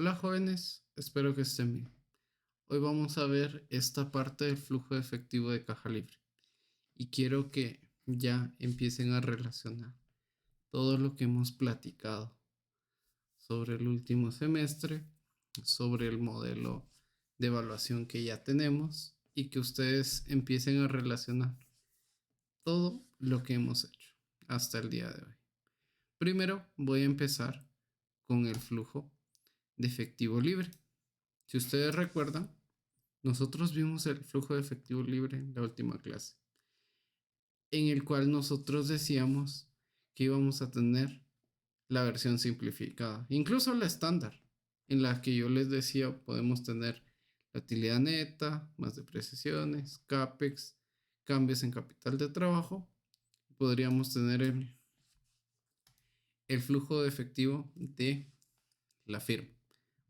Hola jóvenes, espero que estén bien. Hoy vamos a ver esta parte del flujo de efectivo de caja libre y quiero que ya empiecen a relacionar todo lo que hemos platicado sobre el último semestre, sobre el modelo de evaluación que ya tenemos y que ustedes empiecen a relacionar todo lo que hemos hecho hasta el día de hoy. Primero voy a empezar con el flujo de efectivo libre. Si ustedes recuerdan, nosotros vimos el flujo de efectivo libre en la última clase, en el cual nosotros decíamos que íbamos a tener la versión simplificada, incluso la estándar, en la que yo les decía podemos tener la utilidad neta, más depreciaciones, CAPEX, cambios en capital de trabajo. Podríamos tener el flujo de efectivo de la firma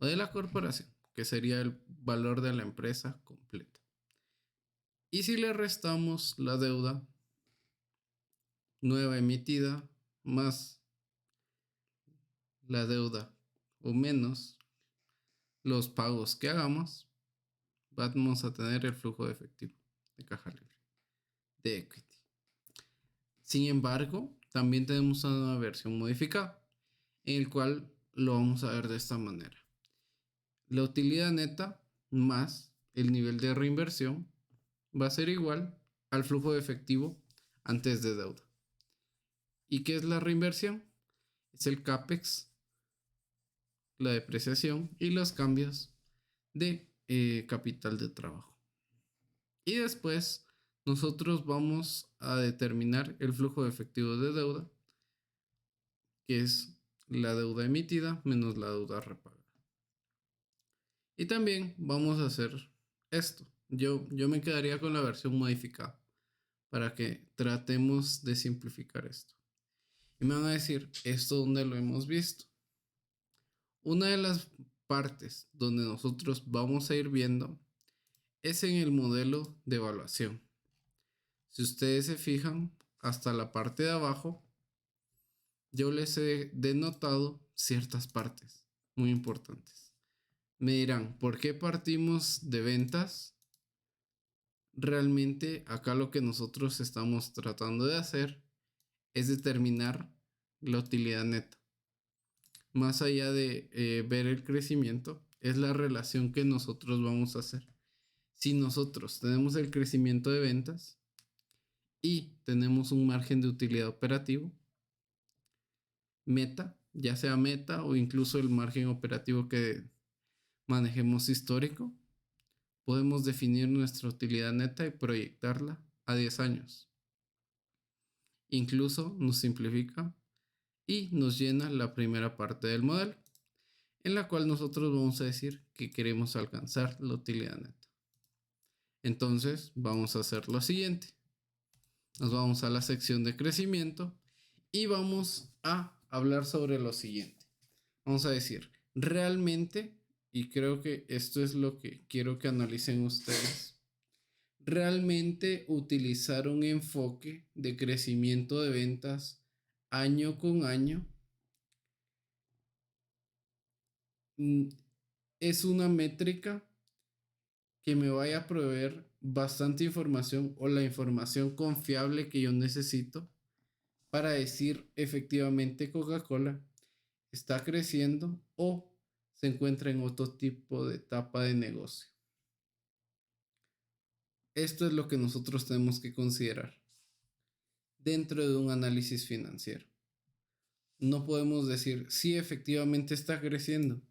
o de la corporación, que sería el valor de la empresa completa. Y si le restamos la deuda nueva emitida más la deuda o menos los pagos que hagamos, vamos a tener el flujo de efectivo de caja libre de equity. Sin embargo, también tenemos una versión modificada en el cual lo vamos a ver de esta manera. La utilidad neta más el nivel de reinversión va a ser igual al flujo de efectivo antes de deuda. ¿Y qué es la reinversión? Es el CAPEX, la depreciación y los cambios de capital de trabajo. Y después nosotros vamos a determinar el flujo de efectivo de deuda, que es la deuda emitida menos la deuda repagada. Y también vamos a hacer esto. Yo me quedaría con la versión modificada para que tratemos de simplificar esto. Y me van a decir, ¿esto dónde lo hemos visto? Una de las partes donde nosotros vamos a ir viendo es en el modelo de evaluación. Si ustedes se fijan, hasta la parte de abajo, yo les he denotado ciertas partes muy importantes. Me dirán, ¿por qué partimos de ventas? Realmente acá lo que nosotros estamos tratando de hacer es determinar la utilidad neta. Más allá de ver el crecimiento, es la relación que nosotros vamos a hacer. Si nosotros tenemos el crecimiento de ventas y tenemos un margen de utilidad operativo, meta, ya sea meta o incluso el margen operativo que manejemos histórico, podemos definir nuestra utilidad neta y proyectarla a 10 años. Incluso nos simplifica y nos llena la primera parte del modelo, en la cual nosotros vamos a decir que queremos alcanzar la utilidad neta. Entonces vamos a hacer lo siguiente. Nos vamos a la sección de crecimiento y vamos a hablar sobre lo siguiente. Vamos a decir, realmente, y creo que esto es lo que quiero que analicen ustedes, realmente utilizar un enfoque de crecimiento de ventas año con año es una métrica que me vaya a proveer bastante información o la información confiable que yo necesito para decir efectivamente Coca-Cola está creciendo o se encuentra en otro tipo de etapa de negocio. Esto es lo que nosotros tenemos que considerar dentro de un análisis financiero. No podemos decir si efectivamente está creciendo,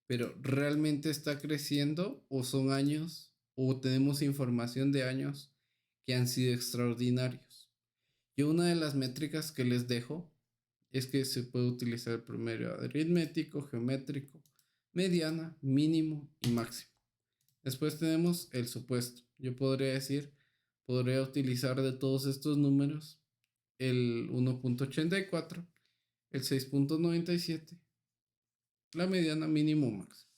pero ¿realmente está creciendo o son años o tenemos información de años que han sido extraordinarios? Y una de las métricas que les dejo es que se puede utilizar el promedio aritmético, geométrico, mediana, mínimo y máximo. Después tenemos el supuesto. Yo podría utilizar de todos estos números el 1.84, el 6.97, la mediana, mínimo, máximo.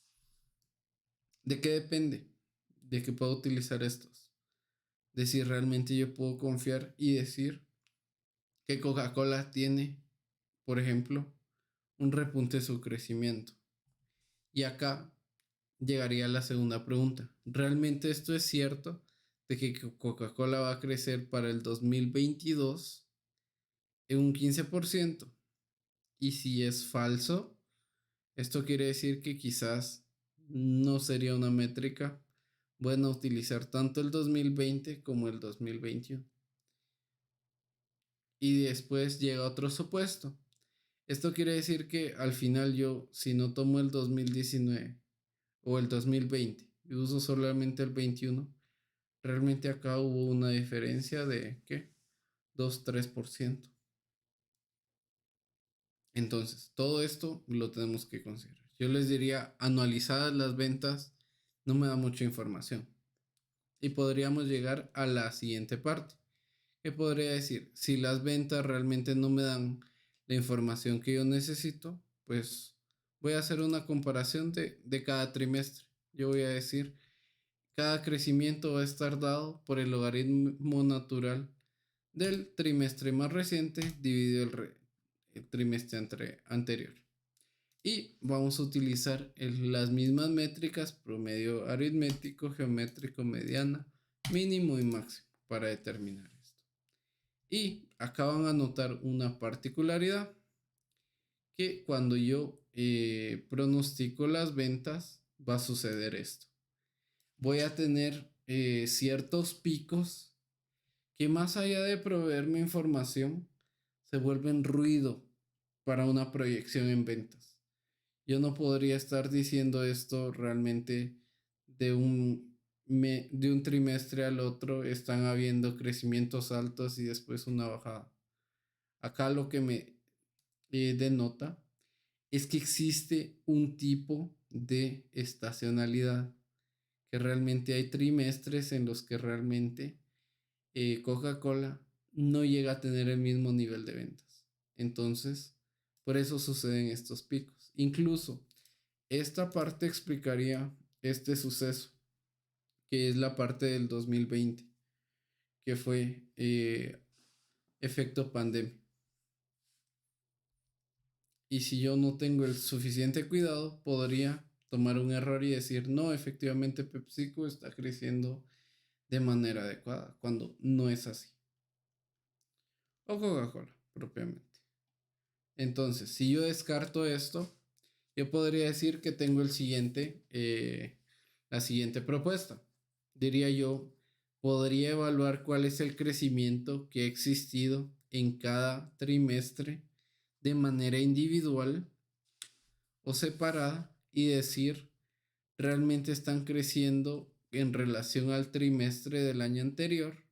¿De qué depende? De que puedo utilizar estos. De si realmente yo puedo confiar y decir que Coca-Cola tiene, por ejemplo, un repunte de su crecimiento. Y acá llegaría la segunda pregunta. ¿Realmente esto es cierto de que Coca-Cola va a crecer para el 2022 en un 15%? Y si es falso, esto quiere decir que quizás no sería una métrica buena utilizar tanto el 2020 como el 2021. Y después llega otro supuesto. Esto quiere decir que al final yo, si no tomo el 2019 o el 2020 y uso solamente el 21, realmente acá hubo una diferencia de, ¿qué? 2-3%. Entonces, todo esto lo tenemos que considerar. Yo les diría, anualizadas las ventas, no me da mucha información. Y podríamos llegar a la siguiente parte. ¿Qué podría decir? Si las ventas realmente no me dan la información que yo necesito, pues voy a hacer una comparación de cada trimestre. Yo voy a decir, cada crecimiento va a estar dado por el logaritmo natural del trimestre más reciente dividido el trimestre anterior. Y vamos a utilizar las mismas métricas: promedio aritmético, geométrico, mediana, mínimo y máximo para determinar esto. Y acá van a notar una particularidad, que cuando yo pronostico las ventas va a suceder esto. Voy a tener ciertos picos que, más allá de proveerme información, se vuelven ruido para una proyección en ventas. Yo no podría estar diciendo esto realmente de de un trimestre al otro. Están habiendo crecimientos altos y después una bajada. Acá lo que me denota es que existe un tipo de estacionalidad, que realmente hay trimestres en los que realmente Coca-Cola no llega a tener el mismo nivel de ventas. Entonces, por eso suceden estos picos. Incluso esta parte explicaría este suceso, que es la parte del 2020, que fue efecto pandemia. Y si yo no tengo el suficiente cuidado, podría tomar un error y decir, no, efectivamente PepsiCo está creciendo de manera adecuada, cuando no es así. O Coca-Cola, propiamente. Entonces, si yo descarto esto, yo podría decir que tengo la siguiente propuesta. Diría yo, podría evaluar cuál es el crecimiento que ha existido en cada trimestre de manera individual o separada y decir, realmente están creciendo en relación al trimestre del año anterior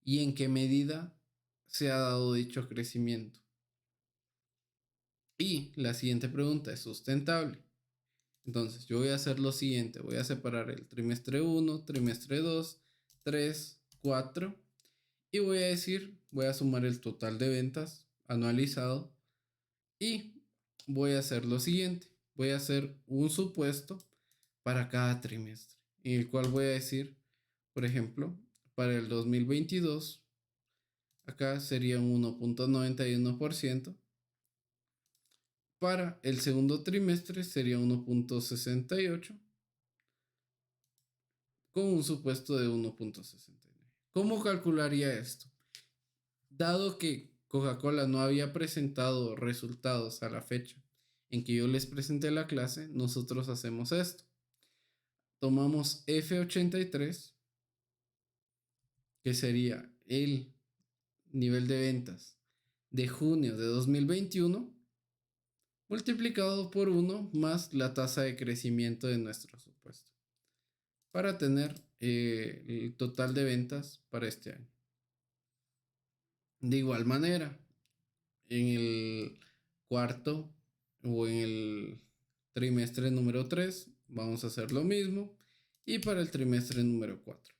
y en qué medida se ha dado dicho crecimiento. Y la siguiente pregunta es sustentable. Entonces yo voy a hacer lo siguiente, voy a separar el trimestre 1, trimestre 2, 3, 4 y voy a sumar el total de ventas anualizado y voy a hacer lo siguiente, voy a hacer un supuesto para cada trimestre, en el cual voy a decir, por ejemplo, para el 2022, acá sería un 1.91%. Para el segundo trimestre sería 1.68, con un supuesto de 1.69. ¿Cómo calcularía esto? Dado que Coca-Cola no había presentado resultados a la fecha en que yo les presenté la clase, nosotros hacemos esto. Tomamos F83, que sería el nivel de ventas de junio de 2021, multiplicado por 1 más la tasa de crecimiento de nuestro supuesto, para tener el total de ventas para este año. De igual manera, en el cuarto o en el trimestre número 3 vamos a hacer lo mismo, y para el trimestre número 4.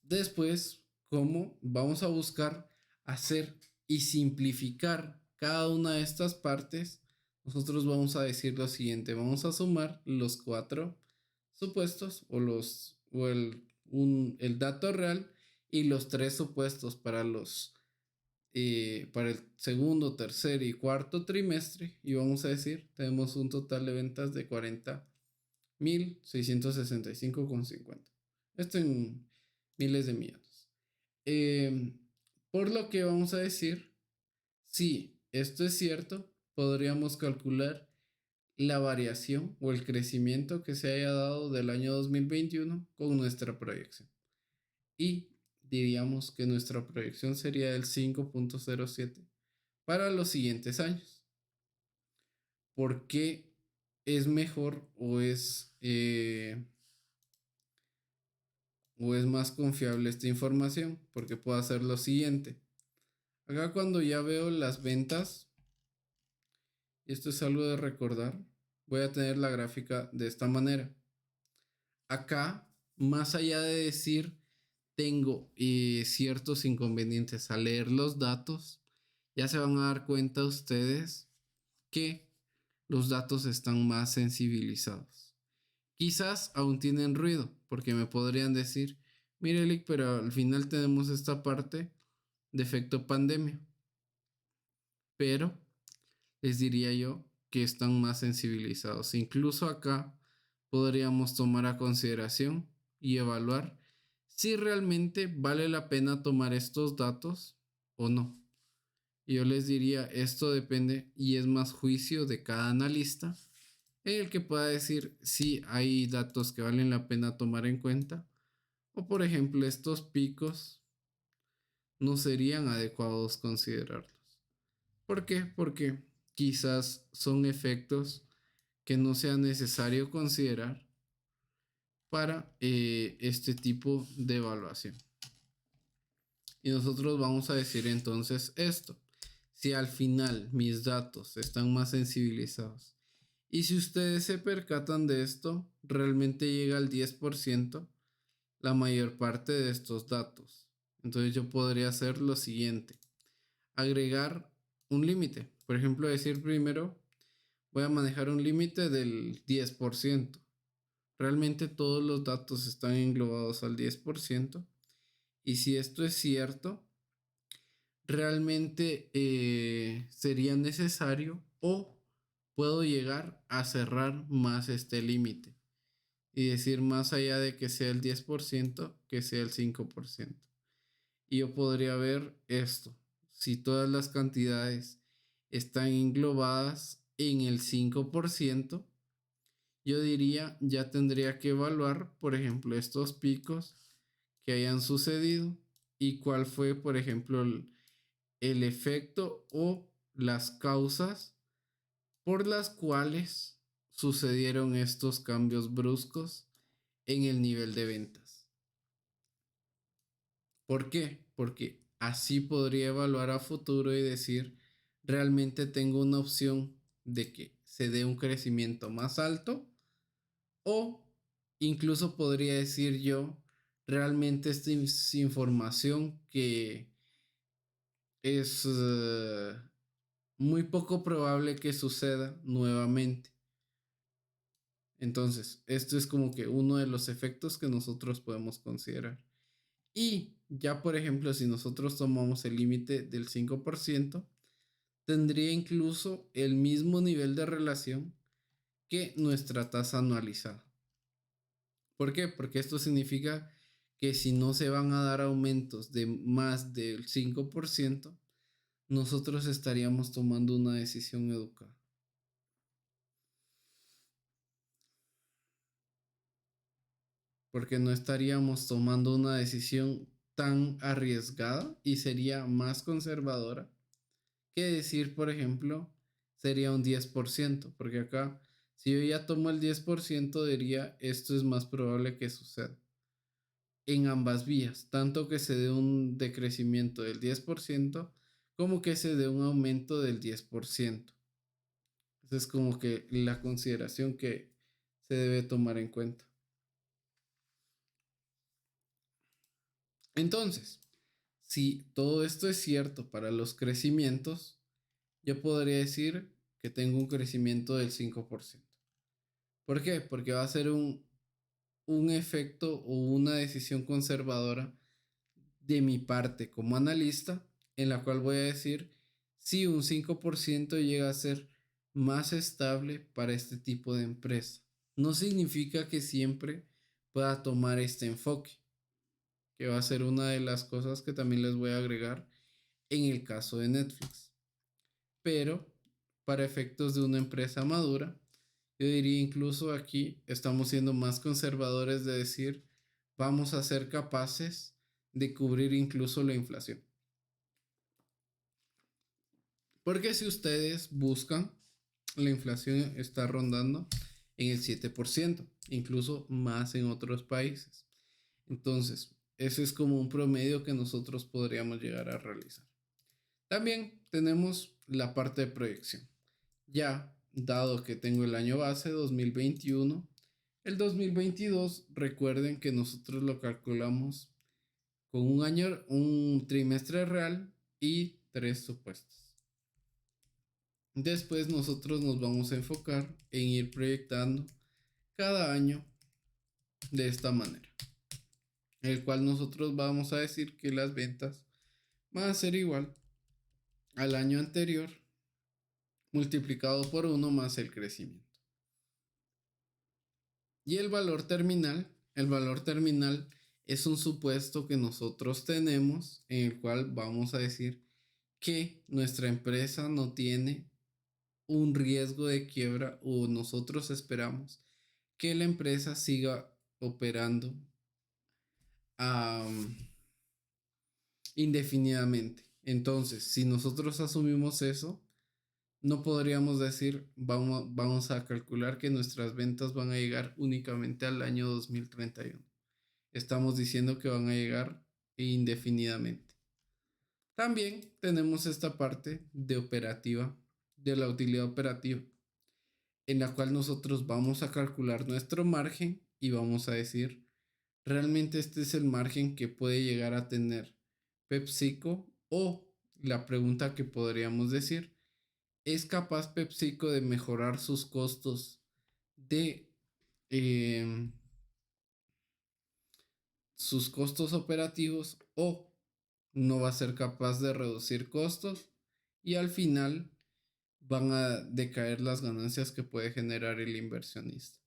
Después, ¿cómo? Vamos a buscar hacer y simplificar cada una de estas partes. Nosotros vamos a decir lo siguiente: vamos a sumar los 4 supuestos o el dato real y los 3 supuestos para los para el segundo, tercer y cuarto trimestre, y vamos a decir, tenemos un total de ventas de 40.665,50. Esto en miles de millones. Por lo que vamos a decir, si esto es cierto, podríamos calcular la variación o el crecimiento que se haya dado del año 2021 con nuestra proyección. Y diríamos que nuestra proyección sería del 5.07 para los siguientes años. ¿Por qué es mejor o es más confiable esta información? Porque puedo hacer lo siguiente. Acá cuando ya veo las ventas, y esto es algo de recordar, voy a tener la gráfica de esta manera. Acá, más allá de decir tengo ciertos inconvenientes al leer los datos, ya se van a dar cuenta ustedes que los datos están más sensibilizados. Quizás aún tienen ruido, porque me podrían decir, mire, Lick, pero al final tenemos esta parte de efecto pandemia. Pero les diría yo que están más sensibilizados. Incluso acá podríamos tomar a consideración y evaluar si realmente vale la pena tomar estos datos o no. Yo les diría, esto depende y es más juicio de cada analista en el que pueda decir si hay datos que valen la pena tomar en cuenta o por ejemplo estos picos no serían adecuados considerarlos. ¿Por qué? Porque quizás son efectos que no sea necesario considerar para este tipo de evaluación. Y nosotros vamos a decir entonces esto. Si al final mis datos están más sensibilizados y si ustedes se percatan de esto, realmente llega al 10% la mayor parte de estos datos. Entonces yo podría hacer lo siguiente. Agregar un límite. Por ejemplo, decir primero, voy a manejar un límite del 10%. Realmente todos los datos están englobados al 10%. Y si esto es cierto, realmente sería necesario o puedo llegar a cerrar más este límite y decir más allá de que sea el 10%, que sea el 5%. Y yo podría ver esto, si todas las cantidades están englobadas en el 5%, yo diría ya tendría que evaluar, por ejemplo, estos picos que hayan sucedido y cuál fue, por ejemplo, el efecto o las causas por las cuales sucedieron estos cambios bruscos en el nivel de ventas. ¿Por qué? Porque así podría evaluar a futuro y decir, realmente tengo una opción de que se dé un crecimiento más alto o incluso podría decir yo, realmente esta es información que es muy poco probable que suceda nuevamente. Entonces, esto es como que uno de los efectos que nosotros podemos considerar. Y ya, por ejemplo, si nosotros tomamos el límite del 5%, tendría incluso el mismo nivel de relación que nuestra tasa anualizada. ¿Por qué? Porque esto significa que si no se van a dar aumentos de más del 5%, nosotros estaríamos tomando una decisión educada. Porque no estaríamos tomando una decisión tan arriesgada y sería más conservadora que decir, por ejemplo, sería un 10%, porque acá, si yo ya tomo el 10%, diría, esto es más probable que suceda en ambas vías, tanto que se dé un decrecimiento del 10% como que se dé un aumento del 10%. Esa es como que la consideración que se debe tomar en cuenta. Entonces, si todo esto es cierto para los crecimientos, yo podría decir que tengo un crecimiento del 5%. ¿Por qué? Porque va a ser un efecto o una decisión conservadora de mi parte como analista en la cual voy a decir si un 5% llega a ser más estable para este tipo de empresa. No significa que siempre pueda tomar este enfoque, que va a ser una de las cosas que también les voy a agregar en el caso de Netflix. Pero para efectos de una empresa madura, yo diría incluso aquí estamos siendo más conservadores de decir vamos a ser capaces de cubrir incluso la inflación. Porque si ustedes buscan, la inflación está rondando en el 7%, incluso más en otros países. Entonces, ese es como un promedio que nosotros podríamos llegar a realizar. También tenemos la parte de proyección. Ya dado que tengo el año base 2021, el 2022, recuerden que nosotros lo calculamos con un trimestre real y 3 supuestos. Después nosotros nos vamos a enfocar en ir proyectando cada año de esta manera, el cual nosotros vamos a decir que las ventas van a ser igual al año anterior multiplicado por 1 más el crecimiento. Y el valor terminal es un supuesto que nosotros tenemos en el cual vamos a decir que nuestra empresa no tiene un riesgo de quiebra o nosotros esperamos que la empresa siga operando um, indefinidamente. Entonces, si nosotros asumimos eso, no podríamos decir vamos a calcular que nuestras ventas van a llegar únicamente al año 2031. Estamos diciendo que van a llegar indefinidamente. También tenemos esta parte de operativa, de la utilidad operativa, en la cual nosotros vamos a calcular nuestro margen y vamos a decir, realmente este es el margen que puede llegar a tener PepsiCo, o la pregunta que podríamos decir, ¿es capaz PepsiCo de mejorar sus costos de sus costos operativos, o no va a ser capaz de reducir costos y al final van a decaer las ganancias que puede generar el inversionista?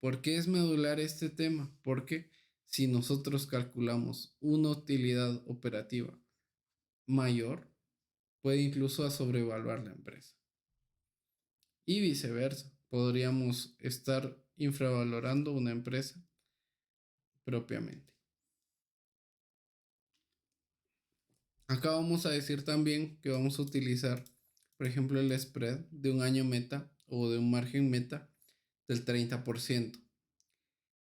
¿Por qué es medular este tema? Porque si nosotros calculamos una utilidad operativa mayor, puede incluso a sobrevaluar la empresa. Y viceversa, podríamos estar infravalorando una empresa propiamente. Acá vamos a decir también que vamos a utilizar, por ejemplo, el spread de un año meta o de un margen meta del 30%.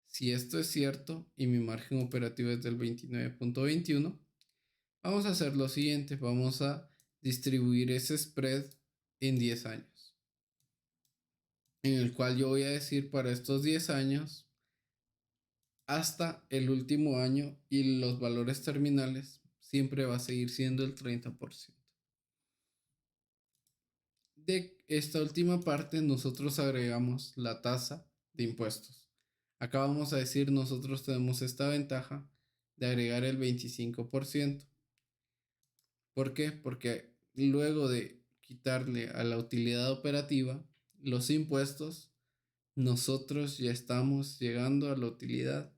Si esto es cierto y mi margen operativo es del 29.21, vamos a hacer lo siguiente, vamos a distribuir ese spread en 10 años, en el cual yo voy a decir para estos 10 años hasta el último año, y los valores terminales siempre va a seguir siendo el 30%. De esta última parte nosotros agregamos la tasa de impuestos. Acá vamos a decir nosotros tenemos esta ventaja de agregar el 25%. ¿Por qué? Porque luego de quitarle a la utilidad operativa los impuestos, nosotros ya estamos llegando a la utilidad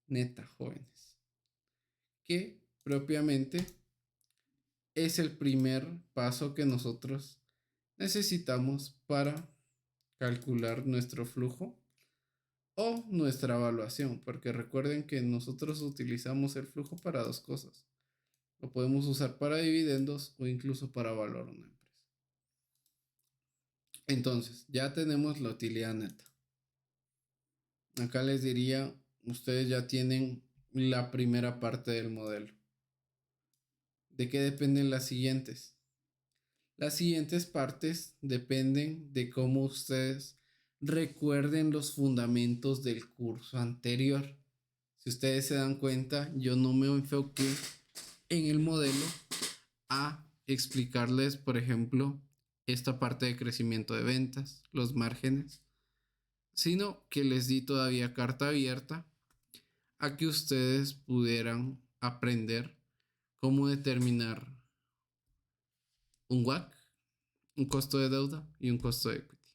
neta, jóvenes, que propiamente es el primer paso que nosotros necesitamos para calcular nuestro flujo o nuestra evaluación, porque recuerden que nosotros utilizamos el flujo para dos cosas. Lo podemos usar para dividendos o incluso para evaluar una empresa. Entonces, ya tenemos la utilidad neta. Acá les diría, ustedes ya tienen la primera parte del modelo. ¿De qué dependen las siguientes? Las siguientes partes dependen de cómo ustedes recuerden los fundamentos del curso anterior. Si ustedes se dan cuenta, yo no me enfoqué en el modelo a explicarles, por ejemplo, esta parte de crecimiento de ventas, los márgenes, sino que les di todavía carta abierta a que ustedes pudieran aprender cómo determinar un WACC, un costo de deuda y un costo de equity.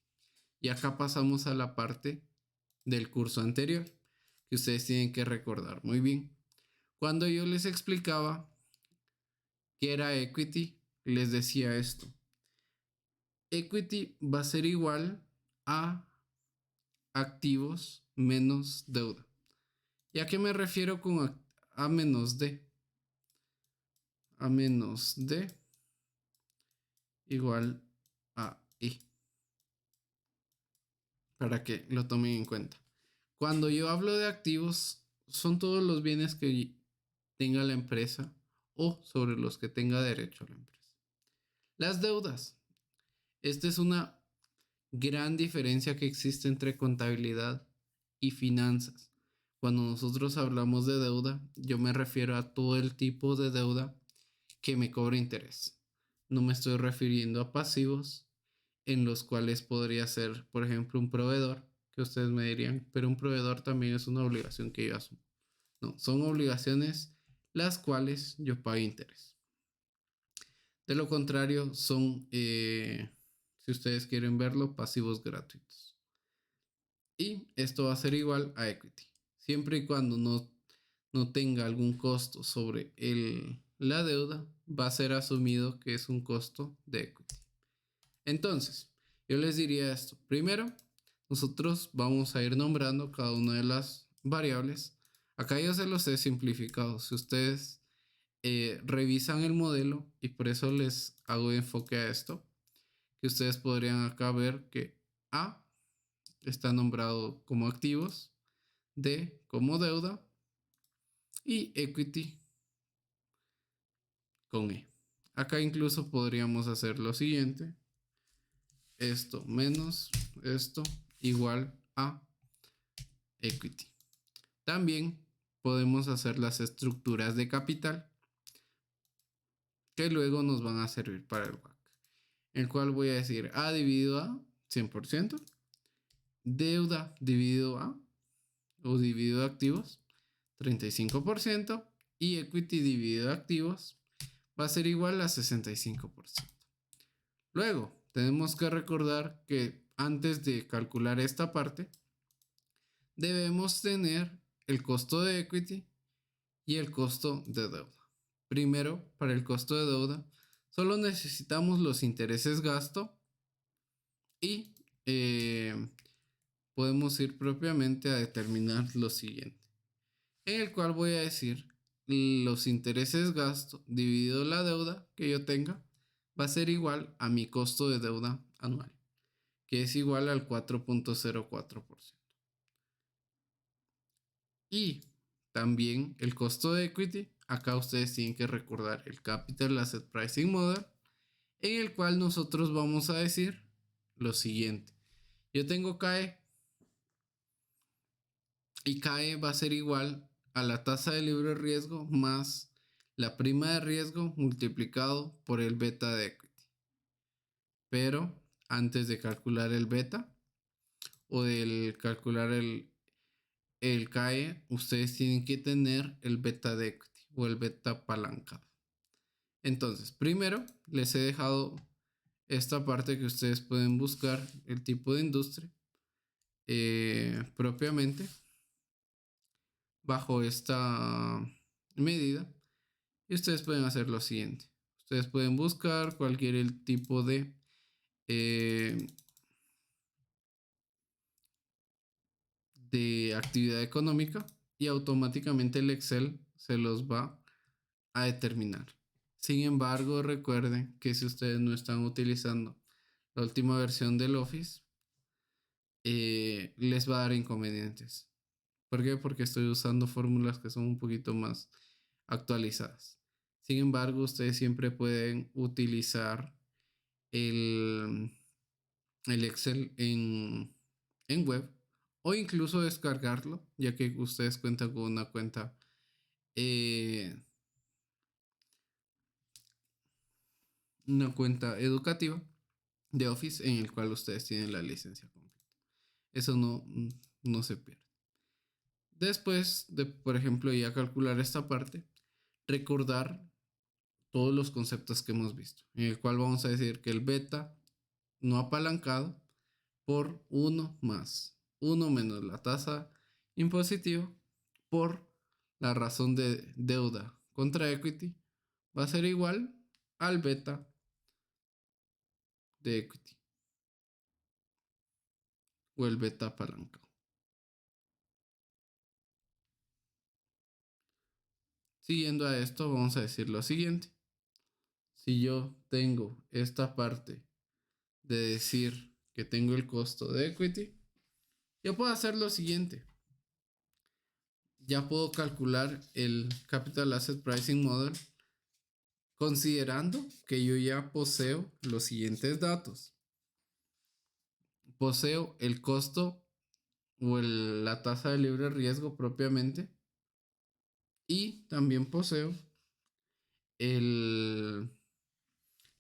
Y acá pasamos a la parte del curso anterior que ustedes tienen que recordar muy bien. Cuando yo les explicaba qué era equity, les decía esto. Equity va a ser igual a activos menos deuda. ¿Y a qué me refiero con a menos de? A menos de igual a I. Para que lo tomen en cuenta. Cuando yo hablo de activos, son todos los bienes que tenga la empresa o sobre los que tenga derecho la empresa. Las deudas. Esta es una gran diferencia que existe entre contabilidad y finanzas. Cuando nosotros hablamos de deuda, yo me refiero a todo el tipo de deuda que me cobra interés. No me estoy refiriendo a pasivos en los cuales podría ser, por ejemplo, un proveedor, que ustedes me dirían, pero un proveedor también es una obligación que yo asumo. No, son obligaciones las cuales yo pago interés. De lo contrario, son, si ustedes quieren verlo, pasivos gratuitos. Y esto va a ser igual a equity. Siempre y cuando no tenga algún costo sobre la deuda, va a ser asumido que es un costo de equity. Entonces, yo les diría esto. Primero, nosotros vamos a ir nombrando cada una de las variables. Acá yo se los he simplificado. Si ustedes revisan el modelo, y por eso les hago enfoque a esto, que ustedes podrían acá ver que A está nombrado como activos, D como deuda y equity con E. Acá incluso podríamos hacer lo siguiente. Esto menos esto igual a equity. También podemos hacer las estructuras de capital que luego nos van a servir para el WACC, el cual voy a decir A dividido a 100%, deuda dividido a o dividido a activos 35% y equity dividido a activos va a ser igual a 65%. Luego tenemos que recordar que antes de calcular esta parte debemos tener el costo de equity y el costo de deuda. Primero, para el costo de deuda, solo necesitamos los intereses gasto y podemos ir propiamente a determinar lo siguiente, en el cual voy a decir los intereses gasto dividido la deuda que yo tenga va a ser igual a mi costo de deuda anual, que es igual al 4.04%. Y también el costo de equity, acá ustedes tienen que recordar el Capital Asset Pricing Model, en el cual nosotros vamos a decir lo siguiente. Yo tengo CAE y CAE va a ser igual a la tasa de libre riesgo más la prima de riesgo multiplicado por el beta de equity. Pero antes de calcular el beta o de calcular el CAE, ustedes tienen que tener el beta de equity o el beta apalancado. Entonces, primero les he dejado esta parte que ustedes pueden buscar el tipo de industria propiamente bajo esta medida y ustedes pueden hacer lo siguiente. Ustedes pueden buscar cualquier tipo de actividad económica y automáticamente el Excel se los va a determinar. Sin embargo, recuerden que si ustedes no están utilizando la última versión del Office, les va a dar inconvenientes. ¿Por qué? Porque estoy usando fórmulas que son un poquito más actualizadas. Sin embargo, ustedes siempre pueden utilizar el, el Excel en web o incluso descargarlo, ya que ustedes cuentan con una cuenta educativa de Office en el cual ustedes tienen la licencia completa. Eso no se pierde. Después de, por ejemplo, ya calcular esta parte, recordar todos los conceptos que hemos visto, en el cual vamos a decir que el beta no apalancado por 1 más 1 menos la tasa impositiva por la razón de deuda contra equity va a ser igual al beta de equity o el beta apalancado. Siguiendo a esto, vamos a decir lo siguiente. Si yo tengo esta parte de decir que tengo el costo de equity, yo puedo hacer lo siguiente. Ya puedo calcular el Capital Asset Pricing Model considerando que yo ya poseo los siguientes datos. Poseo el costo o la tasa de libre riesgo propiamente y también poseo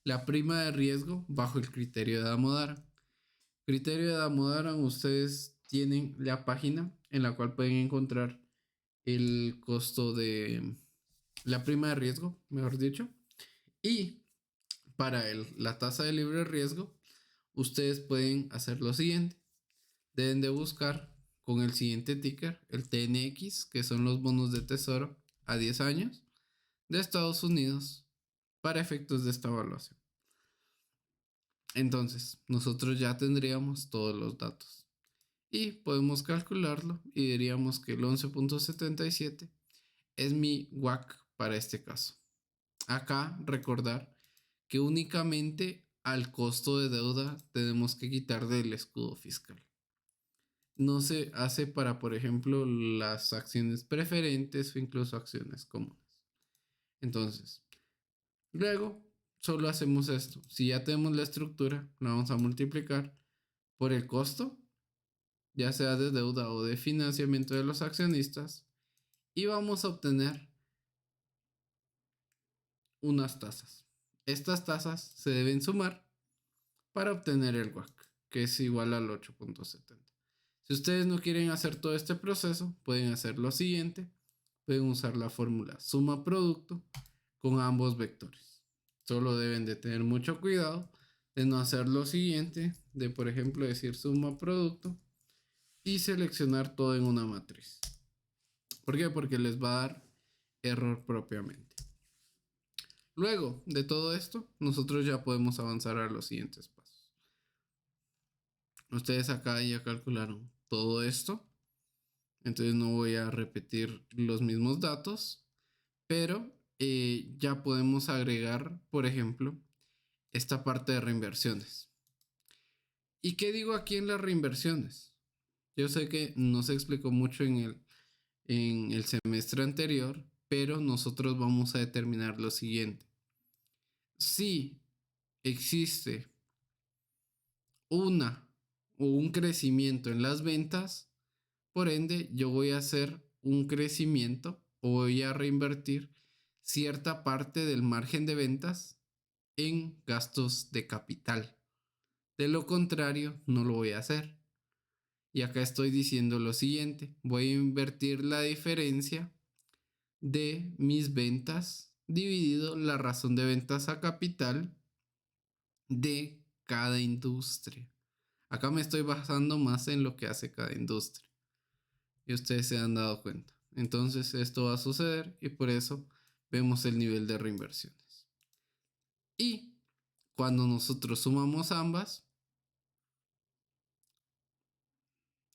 la prima de riesgo bajo el criterio de Damodara. Criterio de Damodara, ustedes tienen la página en la cual pueden encontrar el costo de la prima de riesgo, mejor dicho. Y para la tasa de libre riesgo, ustedes pueden hacer lo siguiente. Deben de buscar con el siguiente ticker, el TNX, que son los bonos de tesoro a 10 años de Estados Unidos para efectos de esta evaluación. Entonces, nosotros ya tendríamos todos los datos y podemos calcularlo y diríamos que el 11.77 es mi WACC para este caso. Acá recordar que únicamente al costo de deuda tenemos que quitar del escudo fiscal. No se hace para, por ejemplo, las acciones preferentes o incluso acciones comunes. Entonces, luego solo hacemos esto. Si ya tenemos la estructura, la vamos a multiplicar por el costo, ya sea de deuda o de financiamiento de los accionistas, y vamos a obtener unas tasas. Estas tasas se deben sumar para obtener el WACC, que es igual al 8.70. Si ustedes no quieren hacer todo este proceso, pueden hacer lo siguiente. Pueden usar la fórmula suma producto con ambos vectores. Solo deben de tener mucho cuidado de no hacer lo siguiente, de por ejemplo decir suma producto y seleccionar todo en una matriz. ¿Por qué? Porque les va a dar error propiamente. Luego de todo esto, nosotros ya podemos avanzar a los siguientes pasos. Ustedes acá ya calcularon todo esto, entonces no voy a repetir los mismos datos, pero ya podemos agregar, por ejemplo, esta parte de reinversiones. ¿Y qué digo aquí en las reinversiones? Yo sé que no se explicó mucho en el semestre anterior, pero nosotros vamos a determinar lo siguiente. Si existe un crecimiento en las ventas, por ende yo voy a hacer un crecimiento o voy a reinvertir cierta parte del margen de ventas en gastos de capital. De lo contrario, no lo voy a hacer. Y acá estoy diciendo lo siguiente, voy a invertir la diferencia de mis ventas dividido la razón de ventas a capital de cada industria. Acá me estoy basando más en lo que hace cada industria. Y ustedes se han dado cuenta. Entonces esto va a suceder y por eso vemos el nivel de reinversiones. Y cuando nosotros sumamos ambas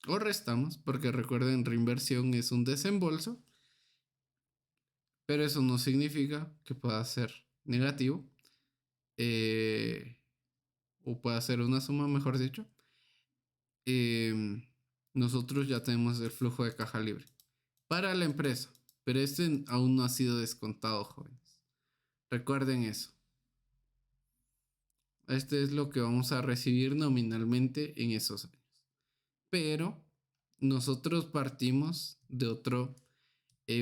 o restamos, porque recuerden, reinversión es un desembolso, pero eso no significa que pueda ser negativo o pueda ser una suma, mejor dicho. Nosotros ya tenemos el flujo de caja libre para la empresa, pero este aún no ha sido descontado, jóvenes. Recuerden eso. Este es lo que vamos a recibir nominalmente en esos años. Pero nosotros partimos de otro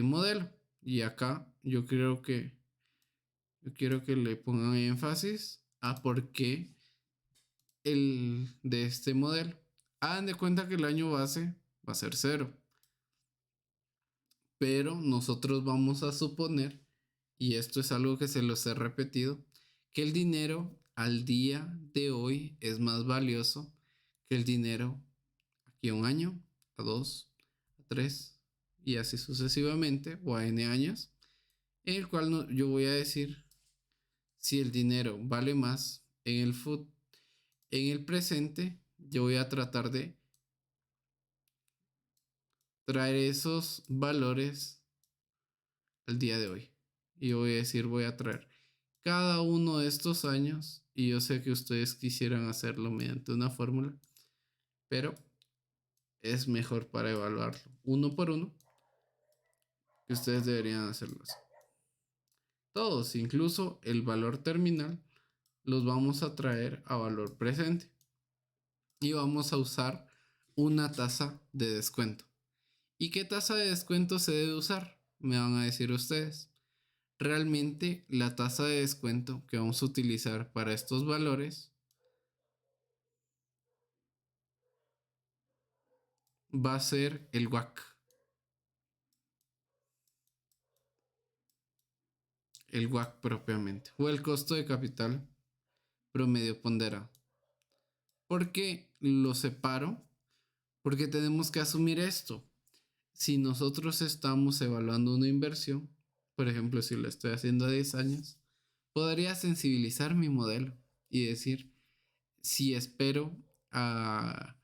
modelo. Y acá yo quiero que le pongan énfasis a por qué el de este modelo. Hagan de cuenta que el año base va a ser 0. Pero nosotros vamos a suponer y esto es algo que se los he repetido, que el dinero al día de hoy es más valioso que el dinero aquí a un año, a dos, a tres y así sucesivamente, o a n años, en el cual yo voy a decir si el dinero vale más en el presente, yo voy a tratar de traer esos valores al día de hoy. Y yo voy a decir, voy a traer cada uno de estos años, y yo sé que ustedes quisieran hacerlo mediante una fórmula, pero es mejor para evaluarlo uno por uno, que ustedes deberían hacerlo así. Todos, incluso el valor terminal, los vamos a traer a valor presente. Y vamos a usar una tasa de descuento. ¿Y qué tasa de descuento se debe usar? Me van a decir ustedes. Realmente la tasa de descuento que vamos a utilizar para estos valores va a ser el WACC. El WACC propiamente. O el costo de capital promedio ponderado. ¿Por qué lo separo? Porque tenemos que asumir esto. Si nosotros estamos evaluando una inversión, por ejemplo, si lo estoy haciendo a 10 años, podría sensibilizar mi modelo y decir, si espero a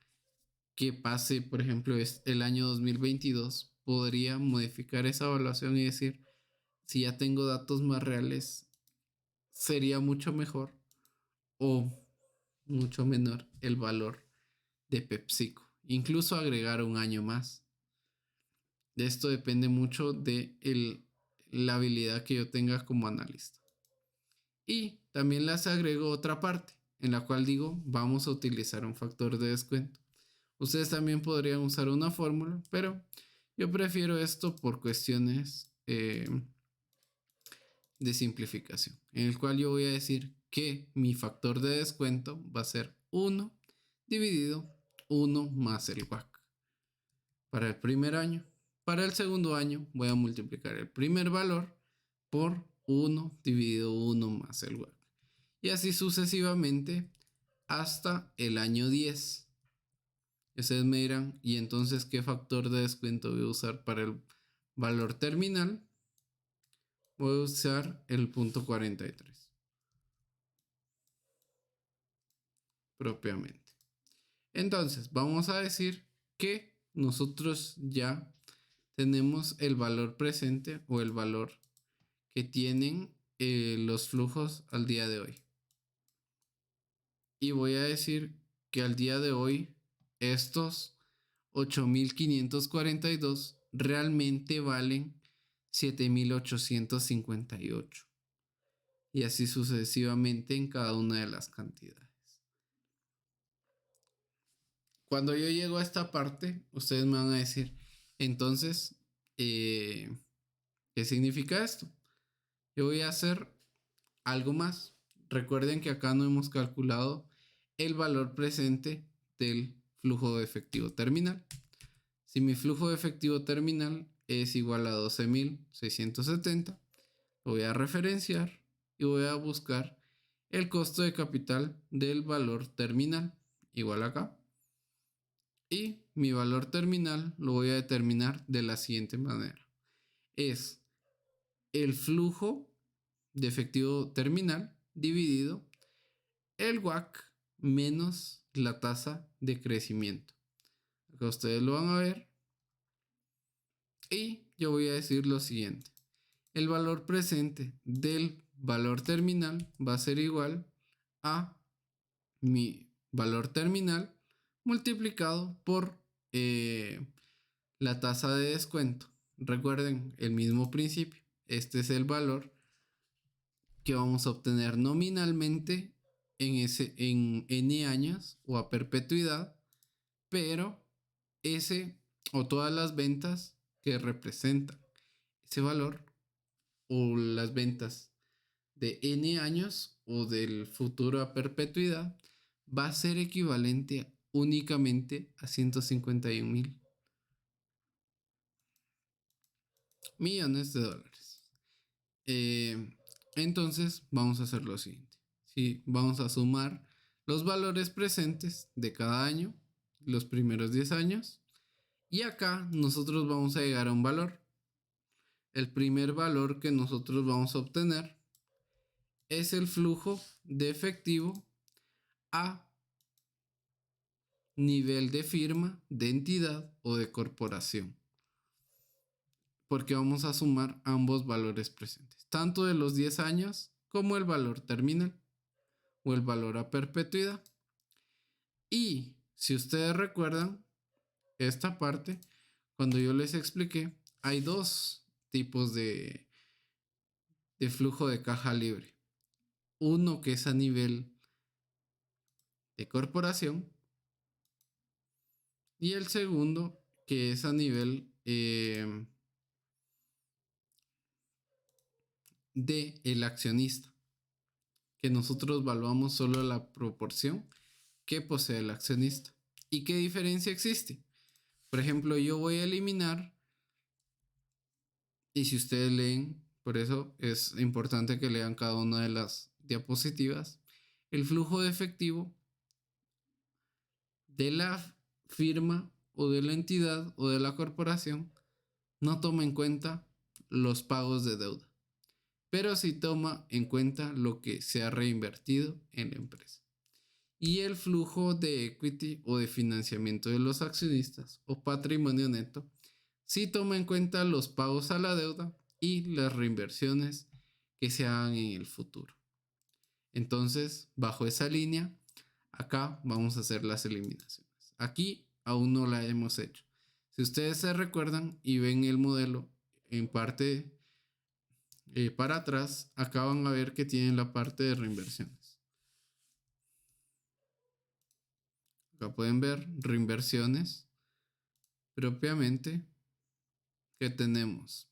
que pase, por ejemplo, el año 2022, podría modificar esa evaluación y decir, si ya tengo datos más reales, sería mucho mejor o mucho menor el valor de PepsiCo. Incluso agregar un año más. De esto depende mucho de la habilidad que yo tenga como analista. Y también les agrego otra parte en la cual digo, vamos a utilizar un factor de descuento. Ustedes también podrían usar una fórmula, pero yo prefiero esto por cuestiones de simplificación, en el cual yo voy a decir que mi factor de descuento va a ser 1 dividido 1 más el WACC para el primer año. Para el segundo año voy a multiplicar el primer valor por 1 dividido 1 más el WACC. Y así sucesivamente hasta el año 10. Ustedes me dirán, ¿y entonces qué factor de descuento voy a usar para el valor terminal? Voy a usar el punto 43 propiamente. Entonces, vamos a decir que nosotros ya tenemos el valor presente o el valor que tienen los flujos al día de hoy. Y voy a decir que al día de hoy estos 8.542 realmente valen 7.858. Y así sucesivamente en cada una de las cantidades. Cuando yo llego a esta parte, ustedes me van a decir, entonces, ¿qué significa esto? Yo voy a hacer algo más. Recuerden que acá no hemos calculado el valor presente del flujo de efectivo terminal. Si mi flujo de efectivo terminal es igual a 12.670, lo voy a referenciar y voy a buscar el costo de capital del valor terminal, igual acá. Y mi valor terminal lo voy a determinar de la siguiente manera. Es el flujo de efectivo terminal dividido el WACC menos la tasa de crecimiento. Acá ustedes lo van a ver. Y yo voy a decir lo siguiente. El valor presente del valor terminal va a ser igual a mi valor terminal multiplicado por la tasa de descuento. Recuerden el mismo principio. Este es el valor que vamos a obtener nominalmente en N años o a perpetuidad, pero ese o todas las ventas que representan ese valor o las ventas de N años o del futuro a perpetuidad va a ser equivalente únicamente a 151.000 millones de dólares. Entonces vamos a hacer lo siguiente. Sí, vamos a sumar los valores presentes de cada año, los primeros 10 años. Y acá nosotros vamos a llegar a un valor. El primer valor que nosotros vamos a obtener es el flujo de efectivo a nivel de firma, de entidad o de corporación. Porque vamos a sumar ambos valores presentes, tanto de los 10 años como el valor terminal o el valor a perpetuidad. Y si ustedes recuerdan esta parte, cuando yo les expliqué, hay dos tipos de flujo de caja libre. Uno que es a nivel de corporación y el segundo que es a nivel de el accionista, que nosotros evaluamos solo la proporción que posee el accionista. ¿Y qué diferencia existe? Por ejemplo, yo voy a eliminar, y si ustedes leen, por eso es importante que lean cada una de las diapositivas, el flujo de efectivo de la firma o de la entidad o de la corporación no toma en cuenta los pagos de deuda, pero sí toma en cuenta lo que se ha reinvertido en la empresa. Y el flujo de equity o de financiamiento de los accionistas o patrimonio neto sí toma en cuenta los pagos a la deuda y las reinversiones que se hagan en el futuro. Entonces, bajo esa línea, acá vamos a hacer las eliminaciones. Aquí aún no la hemos hecho. Si ustedes se recuerdan y ven el modelo en parte para atrás, acá van a ver que tienen la parte de reinversiones. Acá pueden ver reinversiones propiamente que tenemos.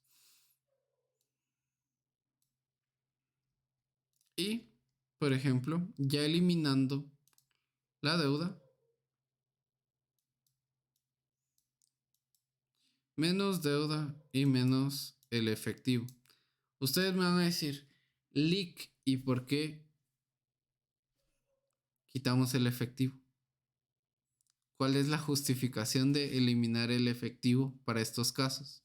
Y, por ejemplo, ya eliminando la deuda, menos deuda y menos el efectivo. Ustedes me van a decir, Lick, ¿y por qué quitamos el efectivo? ¿Cuál es la justificación de eliminar el efectivo para estos casos?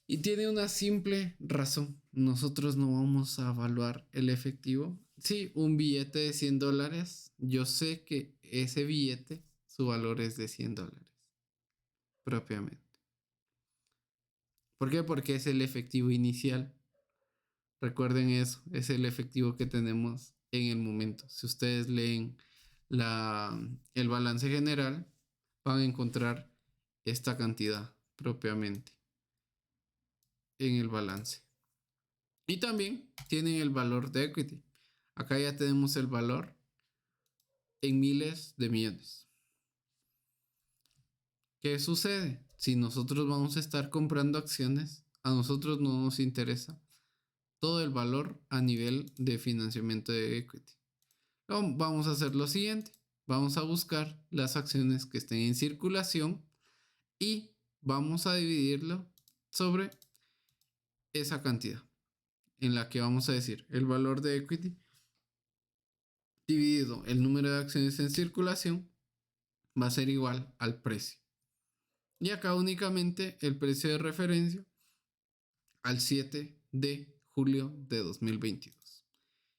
Y tiene una simple razón. Nosotros no vamos a evaluar el efectivo. Sí, un billete de $100. Yo sé que ese billete, su valor es de $100 propiamente. ¿Por qué? Porque es el efectivo inicial. Recuerden eso, es el efectivo que tenemos en el momento. Si ustedes leen el balance general, van a encontrar esta cantidad propiamente en el balance. Y también tienen el valor de equity. Acá ya tenemos el valor en miles de millones. ¿Qué sucede? Si nosotros vamos a estar comprando acciones, a nosotros no nos interesa todo el valor a nivel de financiamiento de equity. Vamos a hacer lo siguiente. Vamos a buscar las acciones que estén en circulación y vamos a dividirlo sobre esa cantidad en la que vamos a decir el valor de equity dividido el número de acciones en circulación va a ser igual al precio. Y acá únicamente el precio de referencia al 7 de julio de 2022.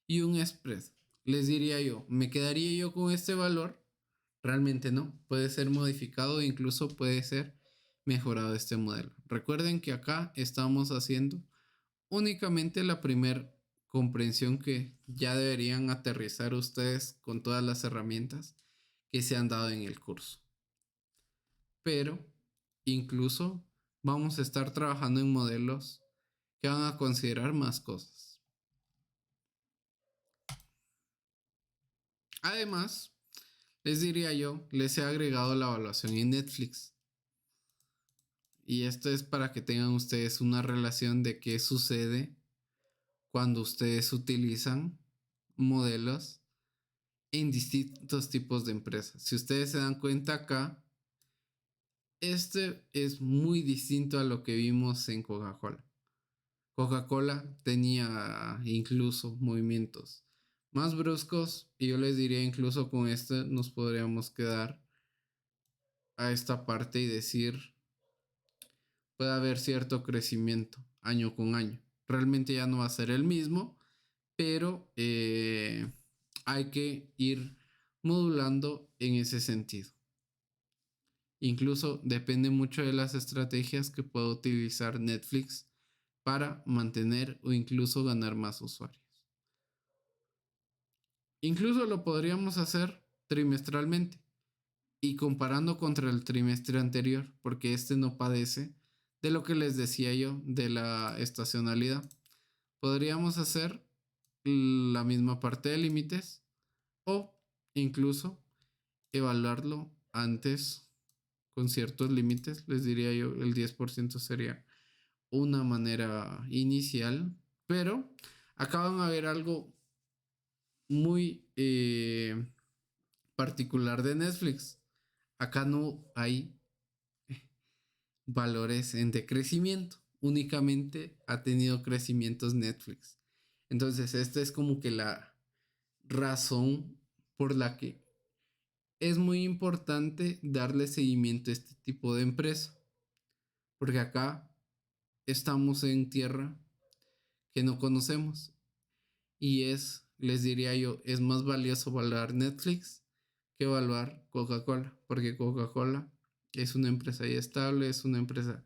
Y un spread. Les diría yo, ¿me quedaría yo con este valor? Realmente no. Puede ser modificado e incluso puede ser mejorado este modelo. Recuerden que acá estamos haciendo únicamente la primera comprensión que ya deberían aterrizar ustedes con todas las herramientas que se han dado en el curso. Pero incluso vamos a estar trabajando en modelos que van a considerar más cosas. Además, les diría yo, les he agregado la evaluación en Netflix. Y esto es para que tengan ustedes una relación de qué sucede cuando ustedes utilizan modelos en distintos tipos de empresas. Si ustedes se dan cuenta acá, este es muy distinto a lo que vimos en Coca-Cola. Coca-Cola tenía incluso movimientos más bruscos y yo les diría incluso con este nos podríamos quedar a esta parte y decir puede haber cierto crecimiento año con año. Realmente ya no va a ser el mismo, pero hay que ir modulando en ese sentido. Incluso depende mucho de las estrategias que pueda utilizar Netflix para mantener o incluso ganar más usuarios. Incluso lo podríamos hacer trimestralmente y comparando contra el trimestre anterior, porque este no padece de lo que les decía yo de la estacionalidad. Podríamos hacer la misma parte de límites o incluso evaluarlo antes con ciertos límites. Les diría yo el 10% sería una manera inicial, pero acá van a ver algo muy particular de Netflix. Acá no hay valores en decrecimiento, únicamente ha tenido crecimientos Netflix. Entonces, esta es como que la razón por la que es muy importante darle seguimiento a este tipo de empresa, porque acá estamos en tierra que no conocemos y les diría yo, es más valioso valorar Netflix que evaluar Coca-Cola, porque Coca-Cola es una empresa ya estable, es una empresa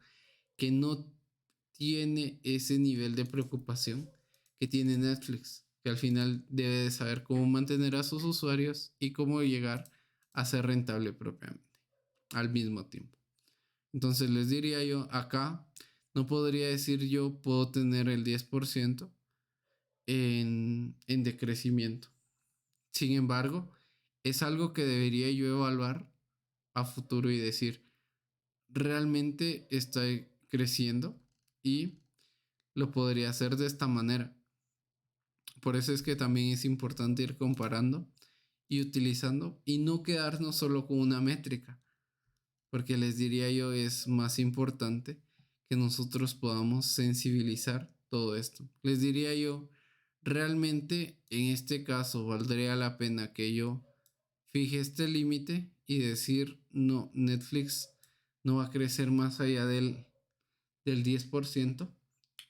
que no tiene ese nivel de preocupación que tiene Netflix, que al final debe de saber cómo mantener a sus usuarios y cómo llegar a ser rentable propiamente al mismo tiempo. Entonces les diría yo, acá no podría decir yo puedo tener el 10% en decrecimiento. Sin embargo, es algo que debería yo evaluar a futuro y decir, realmente está creciendo y lo podría hacer de esta manera. Por eso es que también es importante ir comparando y utilizando y no quedarnos solo con una métrica, porque les diría yo es más importante que nosotros podamos sensibilizar todo esto. Les diría yo, realmente en este caso valdría la pena que yo fije este límite y decir, no, Netflix no va a crecer más allá del 10%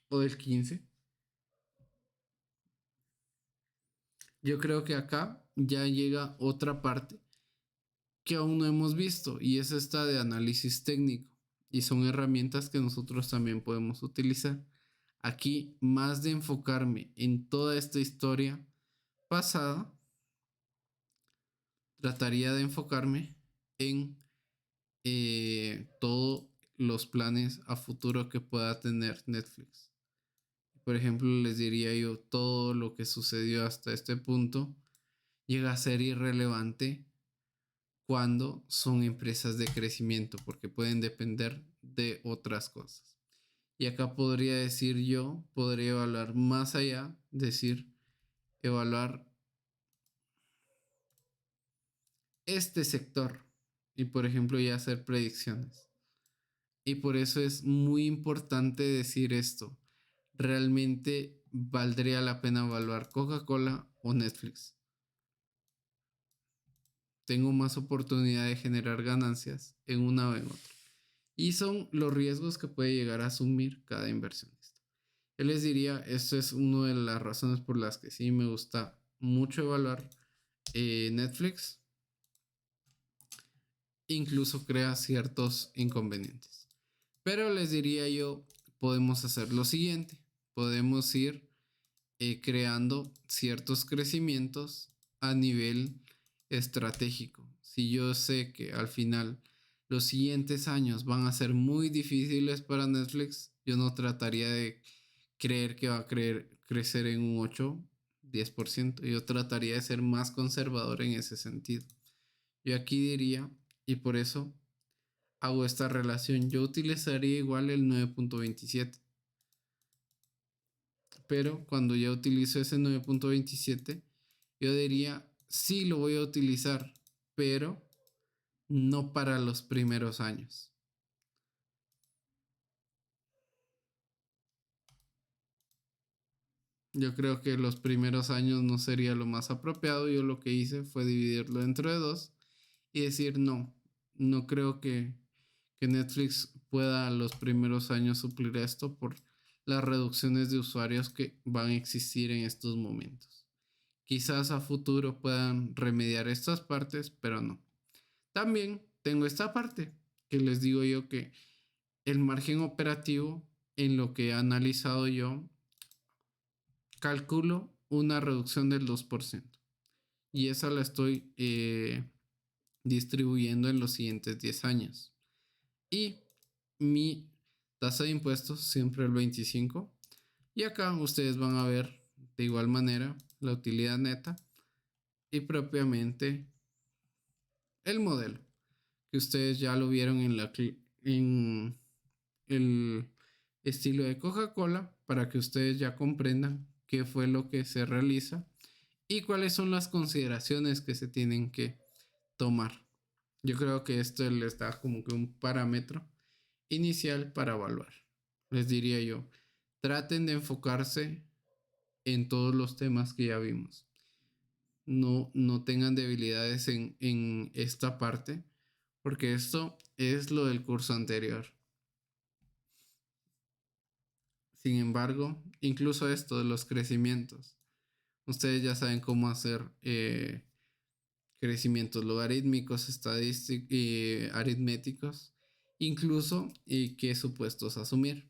o del 15%. Yo creo que acá ya llega otra parte que aún no hemos visto y es esta de análisis técnico y son herramientas que nosotros también podemos utilizar. Aquí, más de enfocarme en toda esta historia pasada, trataría de enfocarme en todos los planes a futuro que pueda tener Netflix. Por ejemplo, les diría yo, todo lo que sucedió hasta este punto llega a ser irrelevante cuando son empresas de crecimiento, porque pueden depender de otras cosas. Y acá podría decir yo, podría evaluar más allá, decir, evaluar este sector y, por ejemplo, ya hacer predicciones. Y por eso es muy importante decir esto. ¿Realmente valdría la pena evaluar Coca-Cola o Netflix? Tengo más oportunidad de generar ganancias en una o en otra. Y son los riesgos que puede llegar a asumir cada inversionista. Yo les diría, esto es una de las razones por las que sí me gusta mucho evaluar Netflix. Incluso crea ciertos inconvenientes. Pero les diría yo, podemos hacer lo siguiente. Podemos ir creando ciertos crecimientos a nivel estratégico. Si yo sé que al final los siguientes años van a ser muy difíciles para Netflix, yo no trataría de creer que va a crecer en un 8-10%. Yo trataría de ser más conservador en ese sentido. Yo aquí diría, y por eso hago esta relación, yo utilizaría igual el 9.27. Pero cuando ya utilizo ese 9.27, yo diría, sí lo voy a utilizar, pero no para los primeros años. Yo creo que los primeros años no sería lo más apropiado. Yo lo que hice fue dividirlo entre dos y decir no, no creo que Netflix pueda los primeros años suplir esto por las reducciones de usuarios que van a existir en estos momentos. Quizás a futuro puedan remediar estas partes, pero no. También tengo esta parte que les digo yo que el margen operativo en lo que he analizado yo calculo una reducción del 2% y esa la estoy distribuyendo en los siguientes 10 años. Y mi tasa de impuestos siempre el 25%. Y acá ustedes van a ver de igual manera la utilidad neta y propiamente el modelo, que ustedes ya lo vieron en el estilo de Coca-Cola para que ustedes ya comprendan qué fue lo que se realiza y cuáles son las consideraciones que se tienen que tomar. Yo creo que esto les da como que un parámetro inicial para evaluar. Les diría yo, traten de enfocarse en todos los temas que ya vimos. No tengan debilidades en esta parte, porque esto es lo del curso anterior. Sin embargo, incluso esto de los crecimientos, ustedes ya saben cómo hacer crecimientos logarítmicos, estadísticos y aritméticos, incluso qué supuestos asumir.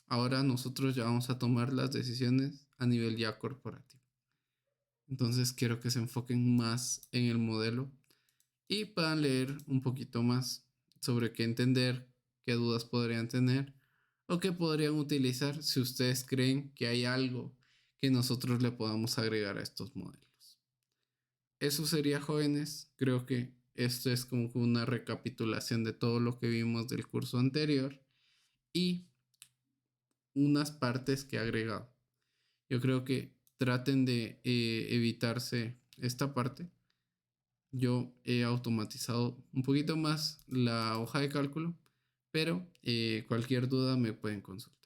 Ahora nosotros ya vamos a tomar las decisiones a nivel ya corporativo. Entonces quiero que se enfoquen más en el modelo y puedan leer un poquito más sobre qué entender, qué dudas podrían tener o qué podrían utilizar si ustedes creen que hay algo que nosotros le podamos agregar a estos modelos. Eso sería, jóvenes. Creo que esto es como una recapitulación de todo lo que vimos del curso anterior y unas partes que he agregado. Yo creo que traten de evitarse esta parte. Yo he automatizado un poquito más la hoja de cálculo, pero cualquier duda me pueden consultar.